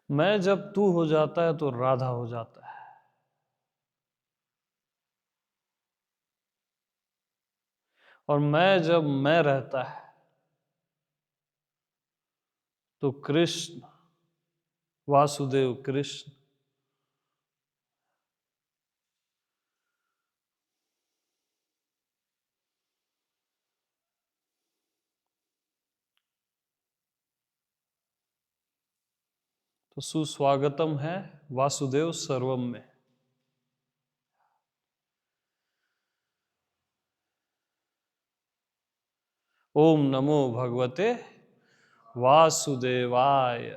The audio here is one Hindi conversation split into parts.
मैं जब तू हो जाता है तो राधा हो जाता है। और मैं जब मैं रहता है तो कृष्ण, वासुदेव कृष्ण। तो सुस्वागतम है वासुदेव सर्वम में। ओम नमो भगवते वासुदेवाय।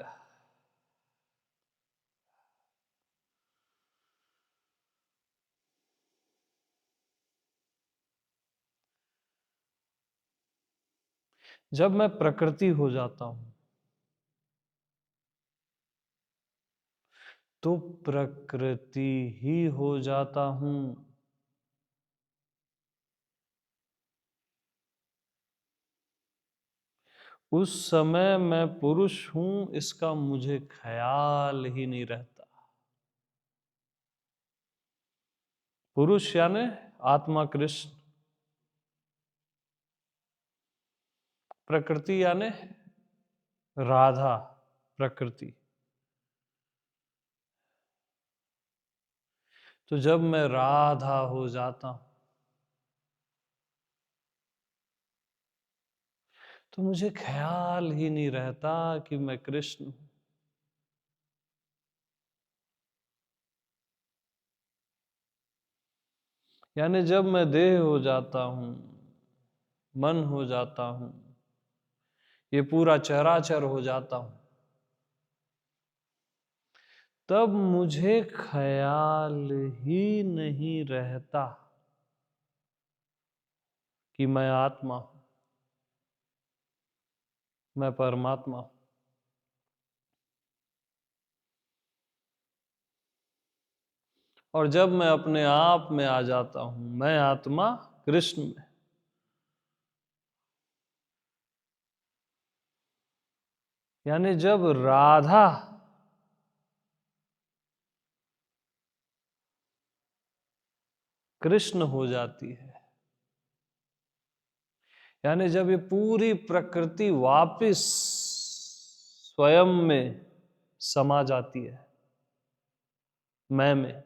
जब मैं प्रकृति हो जाता हूं तो प्रकृति ही हो जाता हूं। उस समय मैं पुरुष हूं, इसका मुझे ख्याल ही नहीं रहता। पुरुष यानी आत्मा कृष्ण, प्रकृति यानी राधा प्रकृति। तो जब मैं राधा हो जाता हूं तो मुझे ख्याल ही नहीं रहता कि मैं कृष्ण हूं। यानी जब मैं देह हो जाता हूं, मन हो जाता हूं, ये पूरा चराचर हो जाता हूं, तब मुझे ख्याल ही नहीं रहता कि मैं आत्मा हूं, मैं परमात्मा हूं। और जब मैं अपने आप में आ जाता हूं, मैं आत्मा कृष्ण में, यानी जब राधा कृष्ण हो जाती है, यानी जब ये पूरी प्रकृति वापिस स्वयं में समा जाती है, मैं में,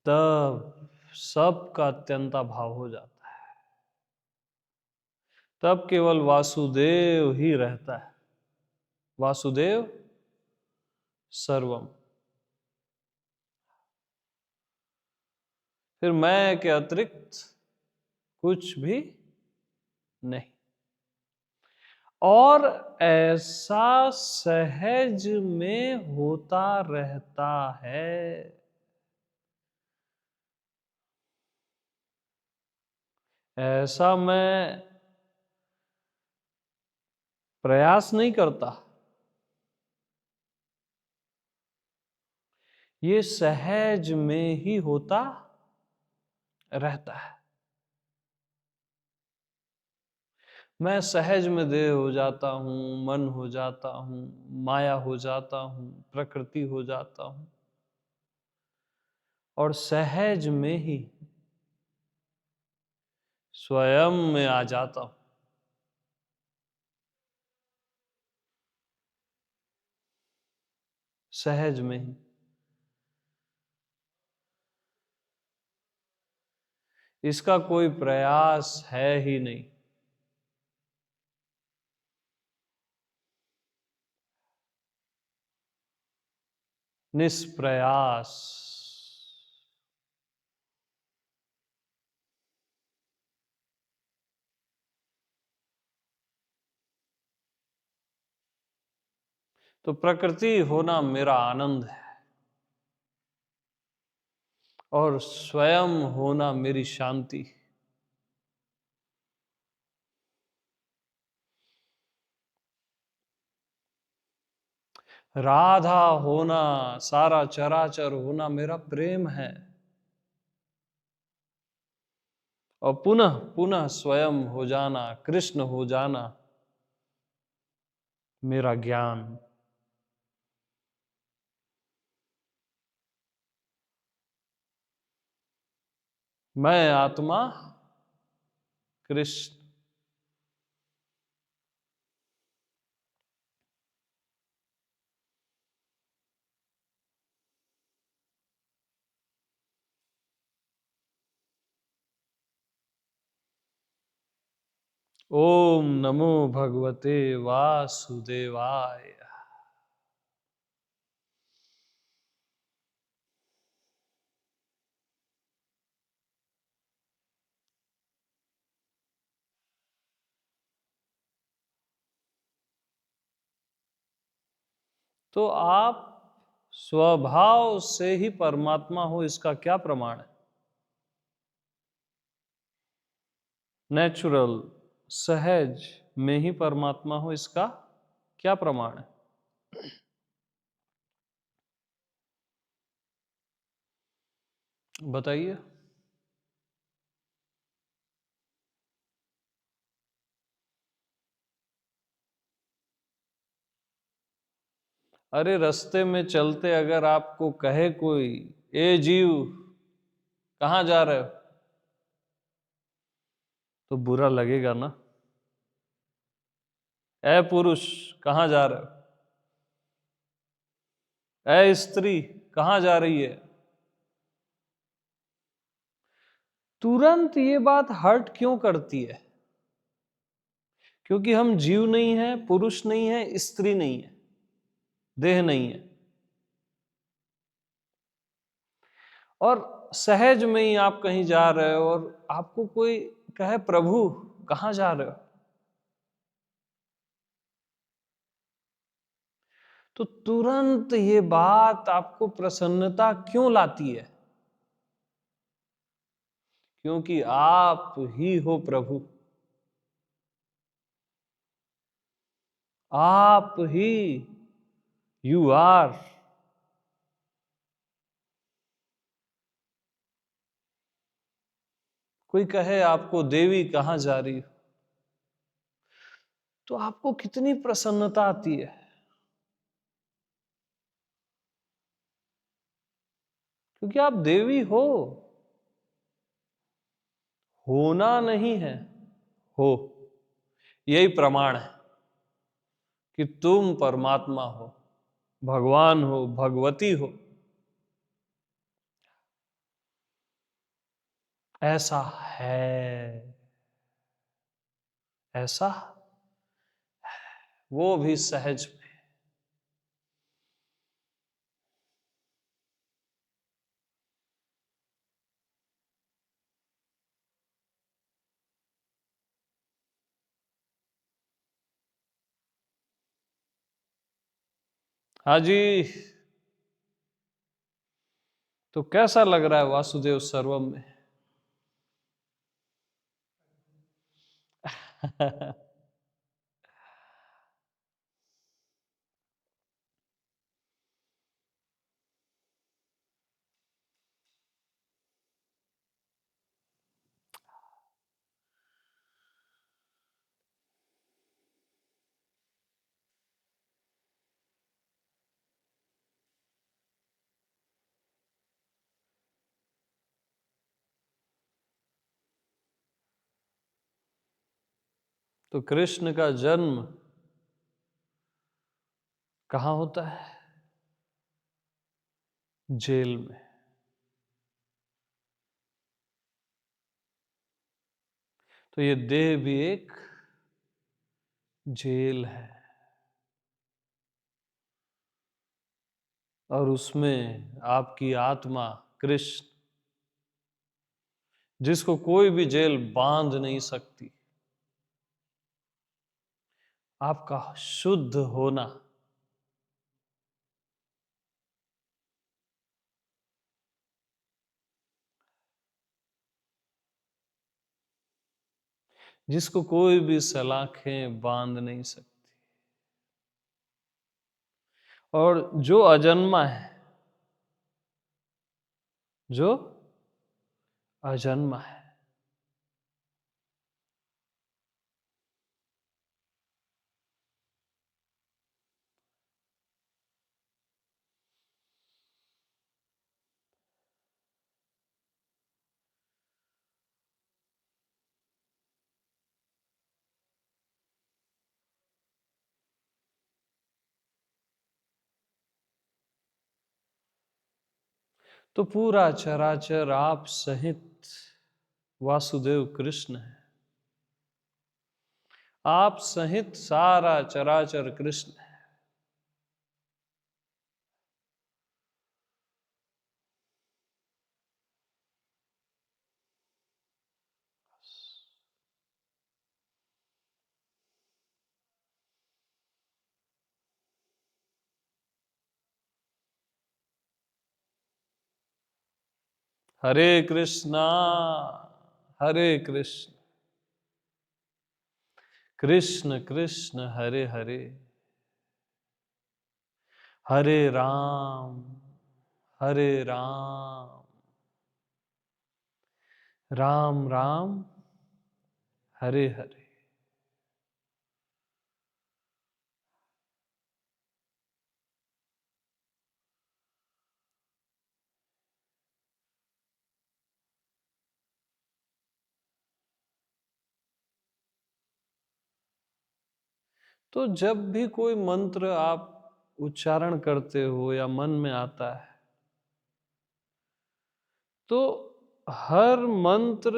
तब सबका अत्यंता भाव हो जाता है। तब केवल वासुदेव ही रहता है, वासुदेव सर्वम। फिर मैं के अतिरिक्त कुछ भी नहीं। और ऐसा सहज में होता रहता है। ऐसा मैं प्रयास नहीं करता, ये सहज में ही होता रहता है। मैं सहज में देह हो जाता हूं, मन हो जाता हूं, माया हो जाता हूं, प्रकृति हो जाता हूं, और सहज में ही स्वयं में आ जाता हूं। सहज में ही। इसका कोई प्रयास है ही नहीं। निष्प्रयास। तो प्रकृति होना मेरा आनंद है और स्वयं होना मेरी शांति। राधा होना, सारा चराचर होना मेरा प्रेम है। और पुनः पुनः स्वयं हो जाना, कृष्ण हो जाना मेरा ज्ञान। मैं आत्मा कृष्ण। ओम नमो भगवते वासुदेवाय। तो आप स्वभाव से ही परमात्मा हो, इसका क्या प्रमाण है? नेचुरल, सहज में ही परमात्मा हो, इसका क्या प्रमाण है? बताइए। अरे रास्ते में चलते अगर आपको कहे कोई, ए जीव कहाँ जा रहे हो, तो बुरा लगेगा ना। ए पुरुष कहाँ जा रहे हो, ए स्त्री कहाँ जा रही है। तुरंत ये बात हर्ट क्यों करती है? क्योंकि हम जीव नहीं है, पुरुष नहीं है, स्त्री नहीं है, देह नहीं है। और सहज में ही आप कहीं जा रहे हो और आपको कोई कहे प्रभु कहाँ जा रहे हो, तो तुरंत ये बात आपको प्रसन्नता क्यों लाती है? क्योंकि आप ही हो प्रभु, आप ही यू आर। कोई कहे आपको देवी कहाँ जा रही हो, तो आपको कितनी प्रसन्नता आती है। क्योंकि आप देवी हो, होना नहीं है, हो। यही प्रमाण है कि तुम परमात्मा हो, भगवान हो, भगवती हो। ऐसा है, ऐसा वो भी सहज में। हाँ जी। तो कैसा लग रहा है वासुदेव सर्वम में? तो कृष्ण का जन्म कहाँ होता है? जेल में। तो ये देह भी एक जेल है, और उसमें आपकी आत्मा कृष्ण, जिसको कोई भी जेल बांध नहीं सकती, आपका शुद्ध होना, जिसको कोई भी सलाखें बांध नहीं सकती, और जो अजन्मा है, जो अजन्मा है, तो पूरा चराचर आप सहित वासुदेव कृष्ण है। आप सहित सारा चराचर कृष्ण है। हरे कृष्णा हरे कृष्ण कृष्ण कृष्ण हरे हरे, हरे राम राम राम हरे हरे। तो जब भी कोई मंत्र आप उच्चारण करते हो या मन में आता है, तो हर मंत्र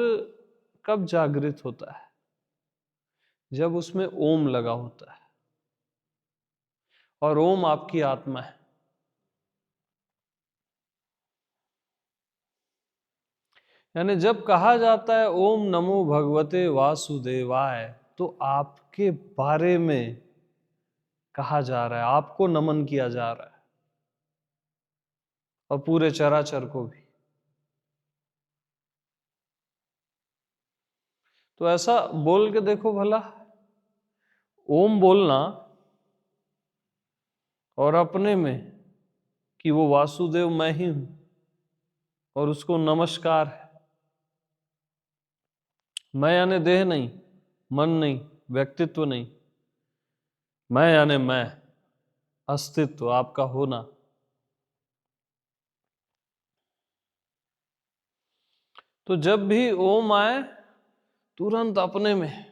कब जागृत होता है? जब उसमें ओम लगा होता है, और ओम आपकी आत्मा है। यानी जब कहा जाता है ओम नमो भगवते वासुदेवाय, तो आपके बारे में कहा जा रहा है, आपको नमन किया जा रहा है, और पूरे चराचर को भी। तो ऐसा बोल के देखो भला, ओम बोलना और अपने में कि वो वासुदेव मैं ही हूं, और उसको नमस्कार है। मैं यानी देह नहीं, मन नहीं, व्यक्तित्व नहीं। मैं यानी मैं, अस्तित्व, आपका होना। तो जब भी ओम आए, तुरंत अपने में,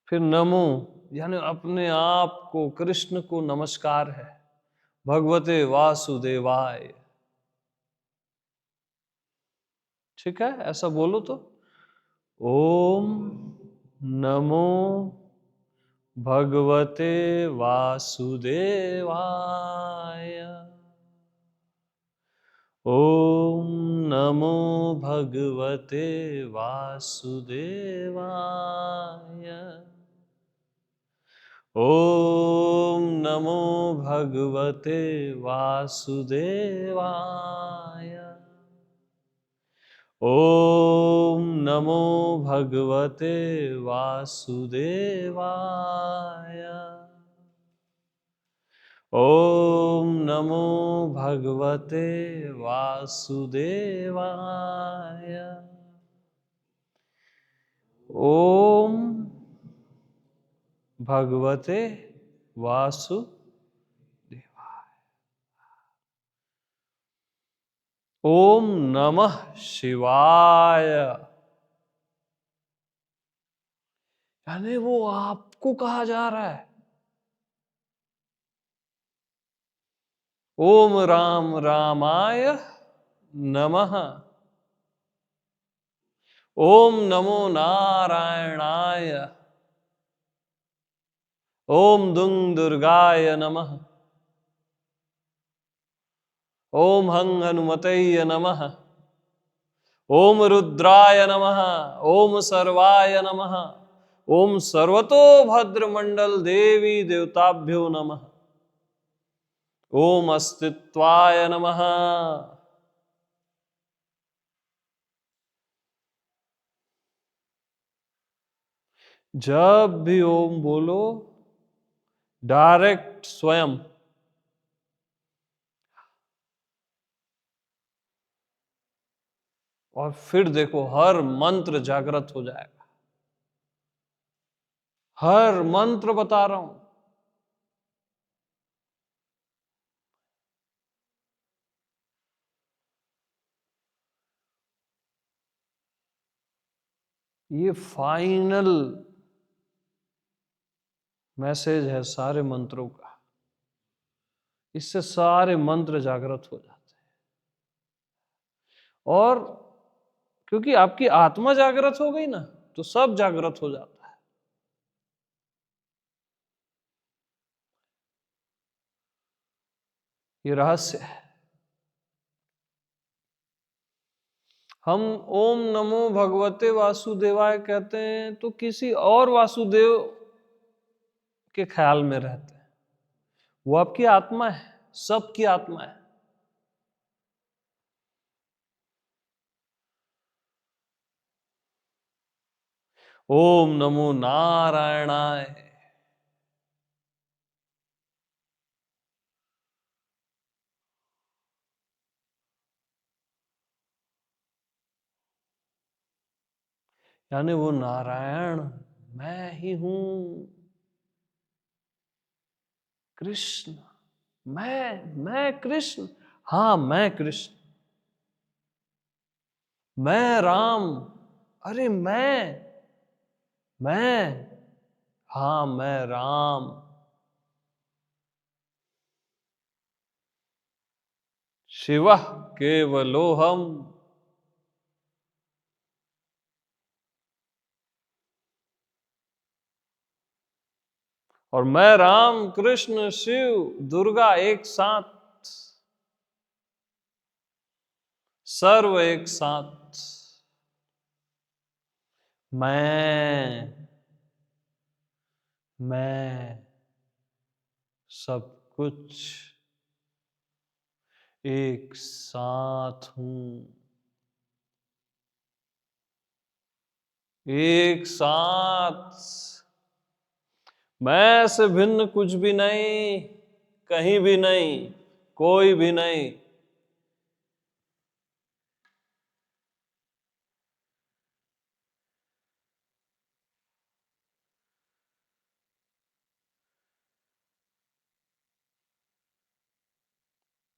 फिर नमो यानी अपने आप को, कृष्ण को नमस्कार है, भगवते वासुदेवाय। ठीक है, ऐसा बोलो तो, ओम नमो भगवते वासुदेवाय, ओम नमो भगवते वासुदेवाय, ओम नमो भगवते वासुदेवाय, ओम नमो भगवते वासुदेवाय, ओम नमो भगवते वासुदेवाय, ओम भगवते वासुदेवाय, ओम नमः शिवाय। यानी वो आपको कहा जा रहा है। ओम राम रामाय नमः, ओम नमो नारायणाय, ओम दुंग दुर्गाय नमः, ओम हंग हनुमतये नमः, ओम रुद्राय नमः, ओम सर्वाय नमः, ओम सर्वतो भद्रमंडल देवी देवताभ्यो नमः, ओम अस्तित्वाय नमः। जब भी ओम बोलो, डायरेक्ट स्वयं, और फिर देखो हर मंत्र जागृत हो जाएगा। हर मंत्र बता रहा हूं। ये फाइनल मैसेज है सारे मंत्रों का। इससे सारे मंत्र जागृत हो जाते हैं। और क्योंकि आपकी आत्मा जागृत हो गई ना, तो सब जागृत हो जाता है। ये रहस्य है। हम ओम नमो भगवते वासुदेवाय कहते हैं तो किसी और वासुदेव के ख्याल में रहते हैं। वो आपकी आत्मा है, सबकी आत्मा है। ओम नमो नारायणाय। यानी वो नारायण मैं ही हूं। कृष्ण, मैं कृष्ण। हाँ, मैं कृष्ण। मैं राम। अरे मैं हाँ, मैं राम। शिवः केवलोहम। और मैं राम, कृष्ण, शिव, दुर्गा एक साथ, सर्व एक साथ। मैं सब कुछ एक साथ हूं। एक साथ। मैं से भिन्न कुछ भी नहीं, कहीं भी नहीं, कोई भी नहीं।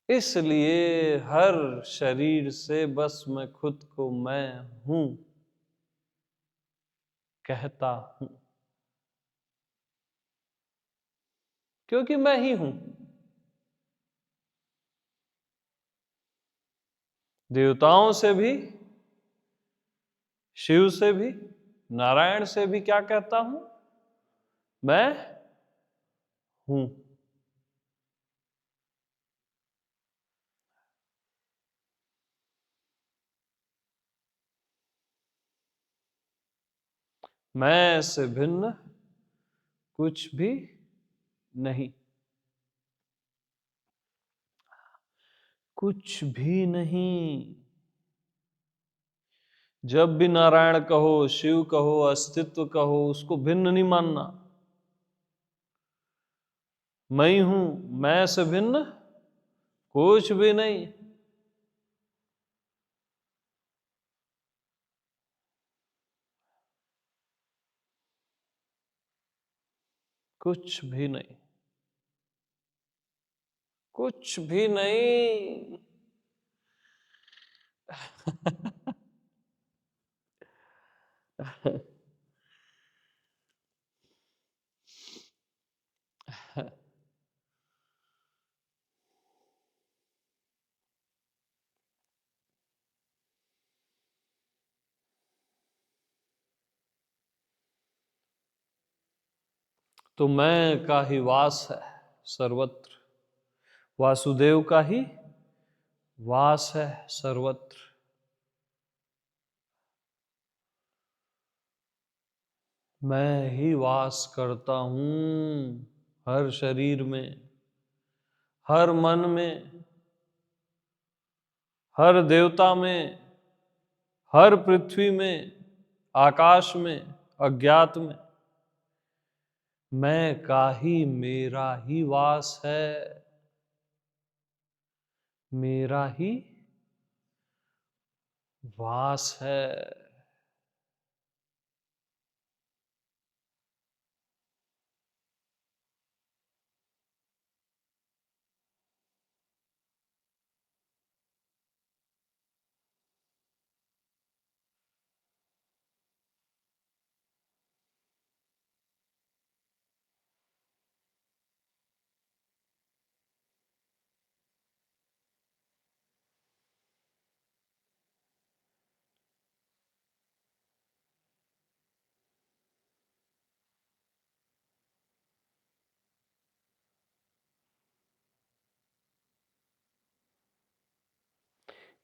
इसलिए हर शरीर से बस मैं खुद को मैं हूं कहता हूं, क्योंकि मैं ही हूं। देवताओं से भी, शिव से भी, नारायण से भी क्या कहता हूं? मैं हूं। मैं से भिन्न कुछ भी नहीं, कुछ भी नहीं। जब भी नारायण कहो, शिव कहो, अस्तित्व कहो, उसको भिन्न नहीं मानना। मैं ही हूं, मैं से भिन्न कुछ भी नहीं। कुछ भी नहीं, कुछ भी नहीं। तो मैं का ही वास है सर्वत्र, वासुदेव का ही वास है सर्वत्र। मैं ही वास करता हूं हर शरीर में, हर मन में, हर देवता में, हर पृथ्वी में, आकाश में, अज्ञात में। मैं का ही मेरा ही वास है, मेरा ही वास है।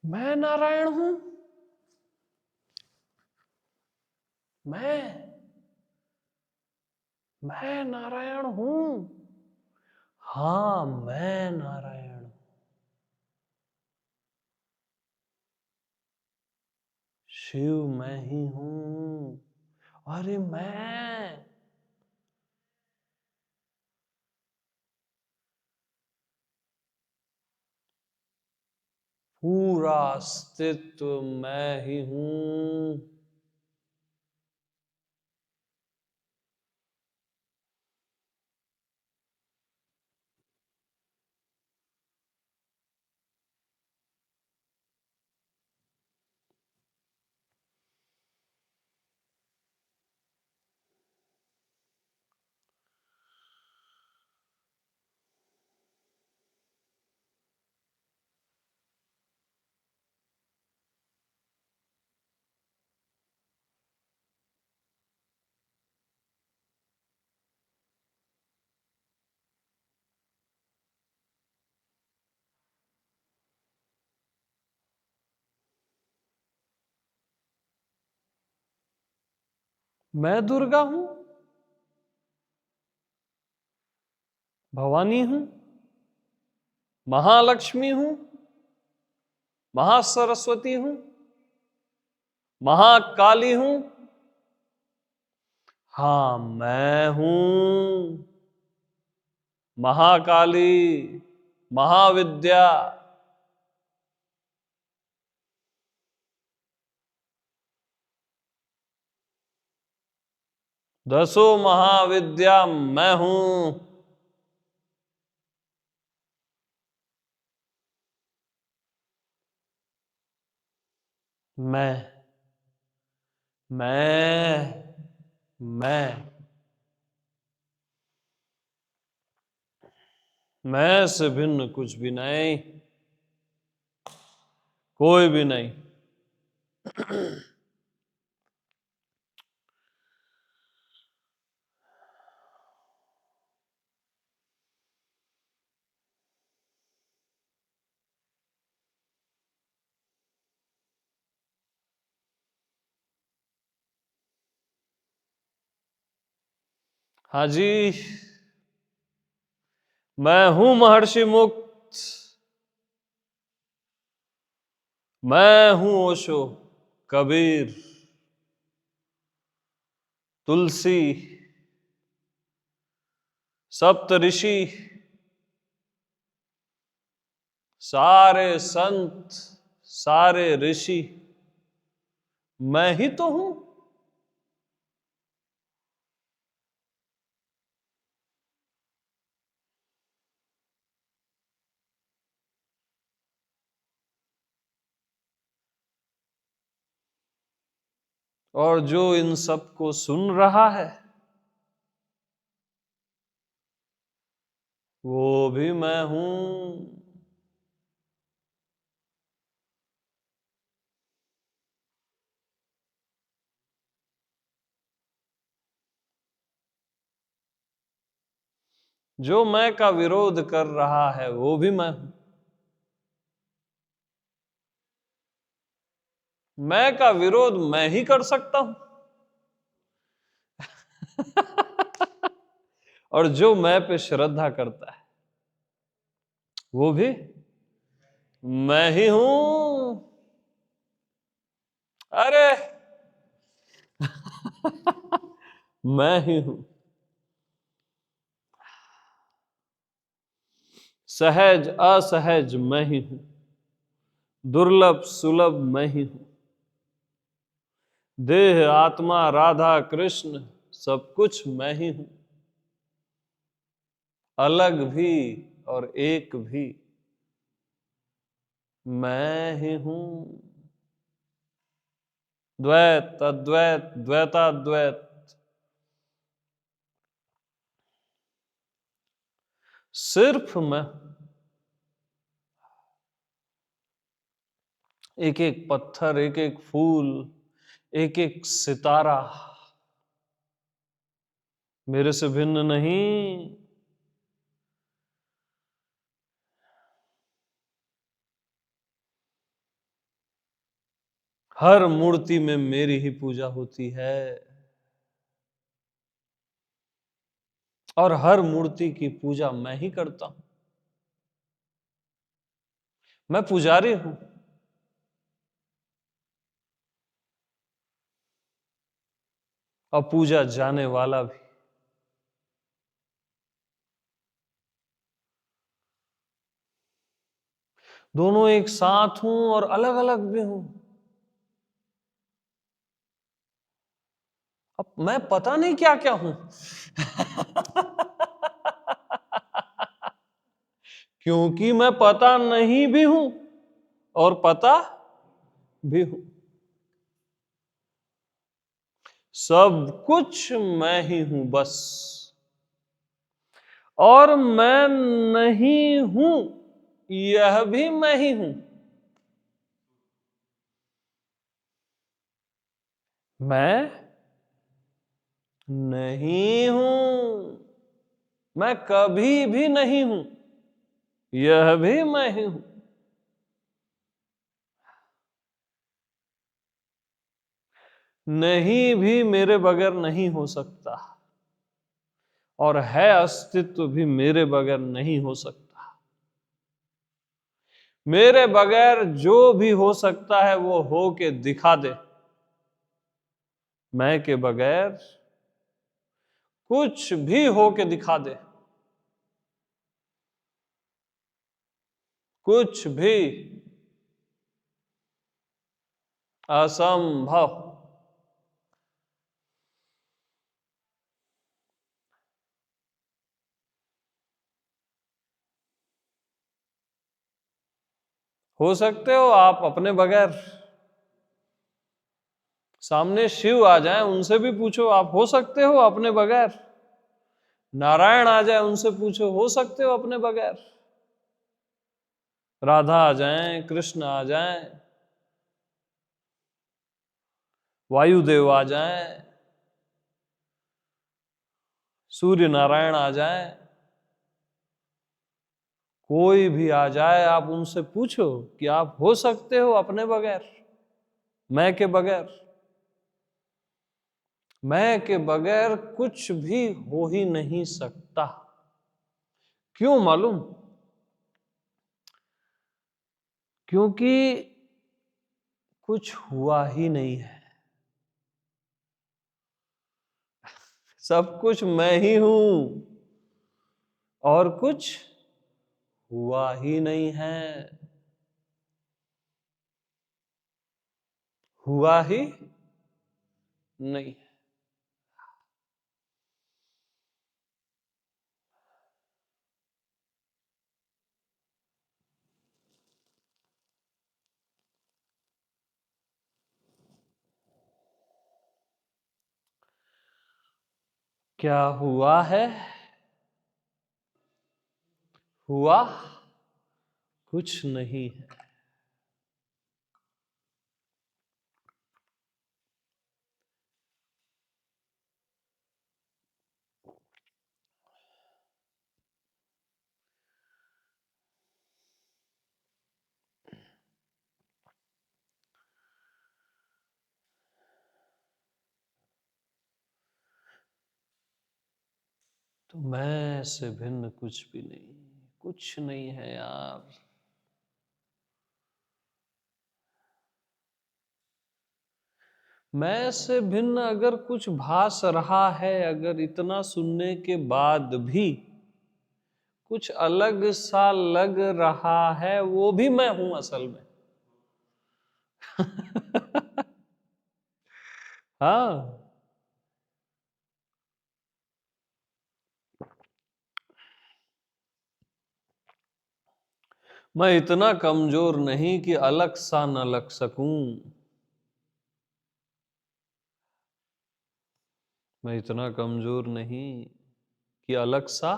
मैं नारायण हूं। मैं नारायण हूं। हाँ, मैं नारायण हूं। शिव मैं ही हूं। अरे मैं पूरा अस्तित्व मैं ही हूं। मैं दुर्गा हूं। भवानी हूं। महालक्ष्मी हूं। महासरस्वती हूं। महाकाली हूं। हाँ, मैं हूं महाकाली, महाविद्या। दसों महाविद्या मैं हूं। मैं मैं मैं मैं से भिन्न कुछ भी नहीं, कोई भी नहीं। हाँ जी, मैं हूं महर्षि मुक्त। मैं हूं ओशो, कबीर, तुलसी, सप्त ऋषि, सारे संत, सारे ऋषि मैं ही तो हूं। और जो इन सब को सुन रहा है वो भी मैं हूं। जो मैं का विरोध कर रहा है वो भी मैं हूं। मैं का विरोध मैं ही कर सकता हूं। और जो मैं पे श्रद्धा करता है वो भी मैं ही हूं। अरे मैं ही हूं। सहज असहज मैं ही हूं। दुर्लभ सुलभ मैं ही हूं। देह आत्मा राधा कृष्ण सब कुछ मैं ही हूं। अलग भी और एक भी मैं ही हूं। द्वैत अद्वैत द्वैताद्वैत सिर्फ मैं। एक एक पत्थर, एक एक फूल, एक एक सितारा मेरे से भिन्न नहीं। हर मूर्ति में मेरी ही पूजा होती है और हर मूर्ति की पूजा मैं ही करता हूं। मैं पुजारी हूं और पूजा जाने वाला भी। दोनों एक साथ हूं और अलग अलग भी हूं। अब मैं पता नहीं क्या क्या हूं। क्योंकि मैं पता नहीं भी हूं और पता भी हूं। सब कुछ मैं ही हूं बस, और मैं नहीं हूं यह भी मैं ही हूं। मैं नहीं हूं, मैं कभी भी नहीं हूं यह भी मैं ही हूं। नहीं भी मेरे बगैर नहीं हो सकता और है अस्तित्व भी मेरे बगैर नहीं हो सकता। मेरे बगैर जो भी हो सकता है वो हो के दिखा दे। मैं के बगैर कुछ भी हो के दिखा दे। कुछ भी असंभव। हो सकते हो आप अपने बगैर। सामने शिव आ जाए उनसे भी पूछो, आप हो सकते हो अपने बगैर। नारायण आ जाए उनसे पूछो, हो सकते हो अपने बगैर। राधा आ जाए, कृष्ण आ जाए, वायुदेव आ जाए, सूर्य नारायण आ जाए, कोई भी आ जाए, आप उनसे पूछो कि आप हो सकते हो अपने बगैर, मैं के बगैर। मैं के बगैर कुछ भी हो ही नहीं सकता। क्यों मालूम? क्योंकि कुछ हुआ ही नहीं है। सब कुछ मैं ही हूं और कुछ हुआ ही नहीं है। हुआ ही नहीं। क्या हुआ है? हुआ कुछ नहीं है। तो मैं से भिन्न कुछ भी नहीं, कुछ नहीं है यार। मैं से भिन्न अगर कुछ भास रहा है, अगर इतना सुनने के बाद भी कुछ अलग सा लग रहा है, वो भी मैं हूं असल में। हाँ, मैं इतना कमजोर नहीं कि अलग सा न लग सकूं। मैं इतना कमजोर नहीं कि अलग सा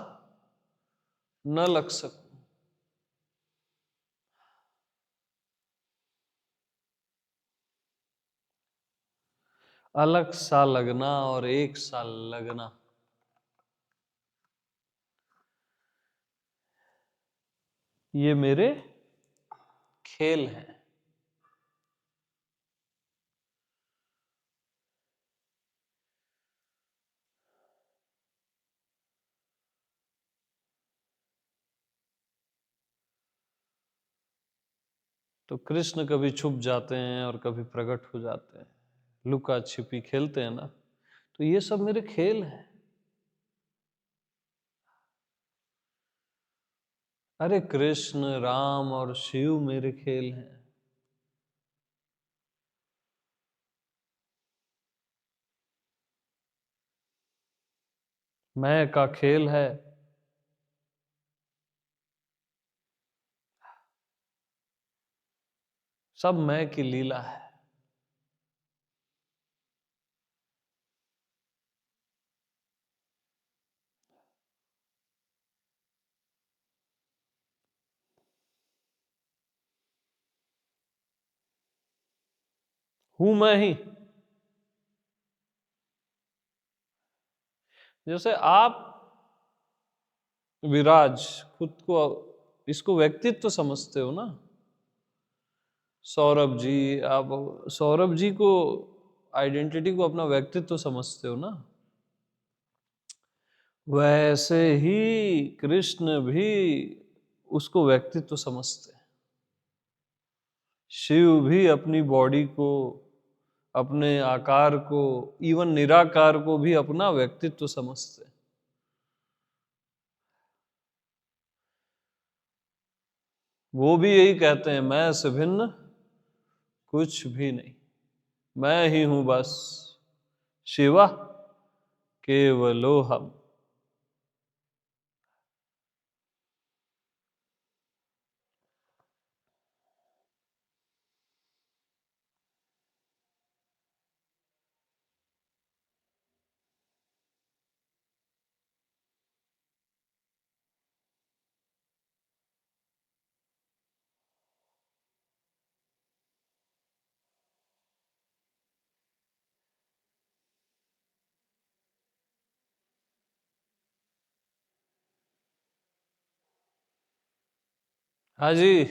न लग सकूं। अलग सा लगना और एक सा लगना, ये मेरे खेल हैं। तो कृष्ण कभी छुप जाते हैं और कभी प्रकट हो जाते हैं, लुका छिपी खेलते हैं ना, तो ये सब मेरे खेल हैं। अरे कृष्ण राम और शिव मेरे खेल हैं। मैं का खेल है। सब मैं की लीला है। हूं मैं ही। जैसे आप विराज खुद को, इसको व्यक्तित्व समझते हो ना। सौरभ जी, आप सौरभ जी को, आइडेंटिटी को अपना व्यक्तित्व समझते हो ना। वैसे ही कृष्ण भी उसको व्यक्तित्व समझते हैं। शिव भी अपनी बॉडी को, अपने आकार को, इवन निराकार को भी अपना व्यक्तित्व समझते हैं। वो भी यही कहते हैं, मैं से भिन्न कुछ भी नहीं, मैं ही हूं बस, शिवा केवलोहम। हाँ जी।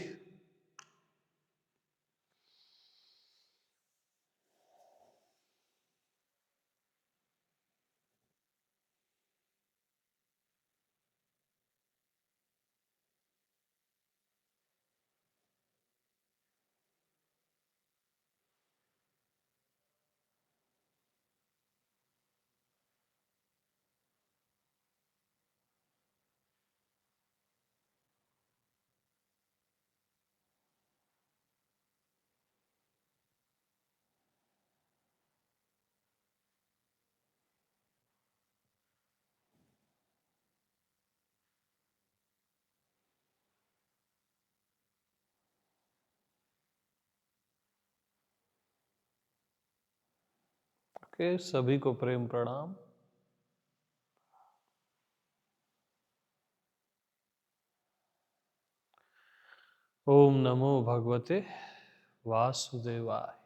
ओके, सभी को प्रेम प्रणाम। ओम नमो भगवते वासुदेवाय।